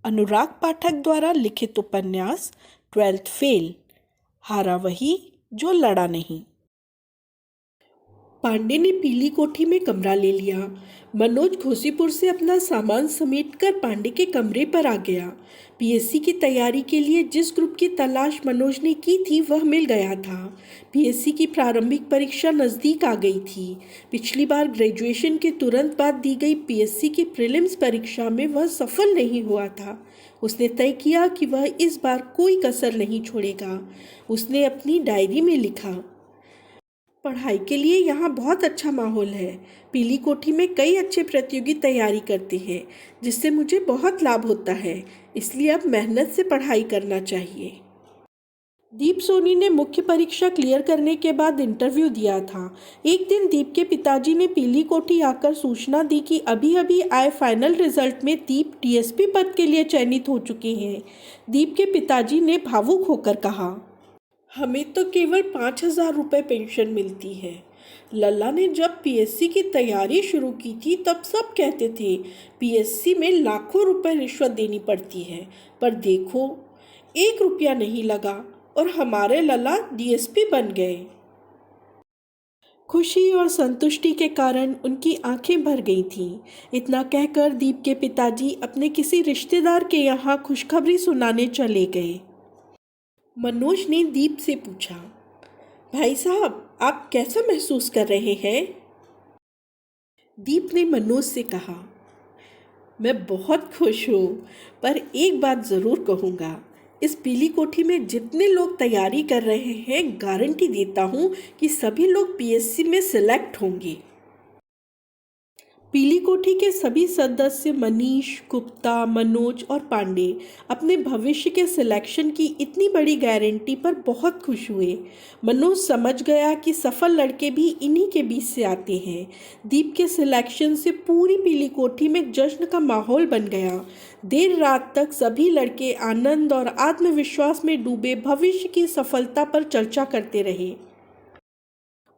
अनुराग पाठक द्वारा लिखित उपन्यास 12th फेल। हारा वही जो लड़ा नहीं। पांडे ने पीली कोठी में कमरा ले लिया। मनोज घोसीपुर से अपना सामान समेटकर पांडे के कमरे पर आ गया। पीएससी की तैयारी के लिए जिस ग्रुप की तलाश मनोज ने की थी वह मिल गया था। पीएससी की प्रारंभिक परीक्षा नज़दीक आ गई थी। पिछली बार ग्रेजुएशन के तुरंत बाद दी गई पीएससी की प्रीलिम्स परीक्षा में वह सफल नहीं हुआ था। उसने तय किया कि वह इस बार कोई कसर नहीं छोड़ेगा। उसने अपनी डायरी में लिखा, पढ़ाई के लिए यहाँ बहुत अच्छा माहौल है। पीली कोठी में कई अच्छे प्रतियोगी तैयारी करते हैं जिससे मुझे बहुत लाभ होता है, इसलिए अब मेहनत से पढ़ाई करना चाहिए। दीप सोनी ने मुख्य परीक्षा क्लियर करने के बाद इंटरव्यू दिया था। एक दिन दीप के पिताजी ने पीली कोठी आकर सूचना दी कि अभी अभी आए फाइनल रिजल्ट में दीप डीएसपी पद के लिए चयनित हो चुके हैं। दीप के पिताजी ने भावुक होकर कहा, हमें तो केवल 5,000 रुपये पेंशन मिलती है। लल्ला ने जब पीएससी की तैयारी शुरू की थी तब सब कहते थे पीएससी में लाखों रुपए रिश्वत देनी पड़ती है, पर देखो 1 रुपया नहीं लगा और हमारे लल्ला डीएसपी बन गए। खुशी और संतुष्टि के कारण उनकी आंखें भर गई थीं। इतना कहकर दीप के पिताजी अपने किसी रिश्तेदार के यहाँ खुशखबरी सुनाने चले गए। मनोज ने दीप से पूछा, भाई साहब आप कैसा महसूस कर रहे हैं? दीप ने मनोज से कहा, मैं बहुत खुश हूँ, पर एक बात ज़रूर कहूँगा, इस पीली कोठी में जितने लोग तैयारी कर रहे हैं गारंटी देता हूँ कि सभी लोग पीएससी में सिलेक्ट होंगे। पीली कोठी के सभी सदस्य मनीष, गुप्ता, मनोज और पांडे अपने भविष्य के सिलेक्शन की इतनी बड़ी गारंटी पर बहुत खुश हुए। मनोज समझ गया कि सफल लड़के भी इन्हीं के बीच से आते हैं। दीप के सिलेक्शन से पूरी पीली कोठी में जश्न का माहौल बन गया। देर रात तक सभी लड़के आनंद और आत्मविश्वास में डूबे भविष्य की सफलता पर चर्चा करते रहे।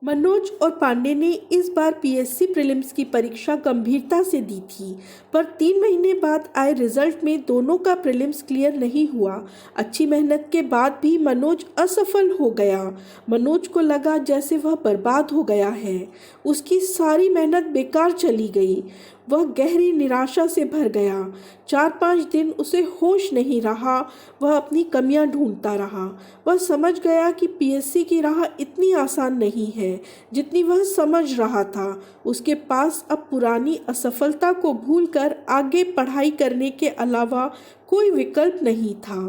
मनोज और पांडे ने इस बार पीएससी प्रीलिम्स की परीक्षा गंभीरता से दी थी, पर 3 महीने बाद आए रिजल्ट में दोनों का प्रीलिम्स क्लियर नहीं हुआ। अच्छी मेहनत के बाद भी मनोज असफल हो गया। मनोज को लगा जैसे वह बर्बाद हो गया है। उसकी सारी मेहनत बेकार चली गई। वह गहरी निराशा से भर गया। 4-5 दिन उसे होश नहीं रहा। वह अपनी कमियां ढूंढता रहा। वह समझ गया कि पीएससी की राह इतनी आसान नहीं है जितनी वह समझ रहा था। उसके पास अब पुरानी असफलता को भूलकर आगे पढ़ाई करने के अलावा कोई विकल्प नहीं था।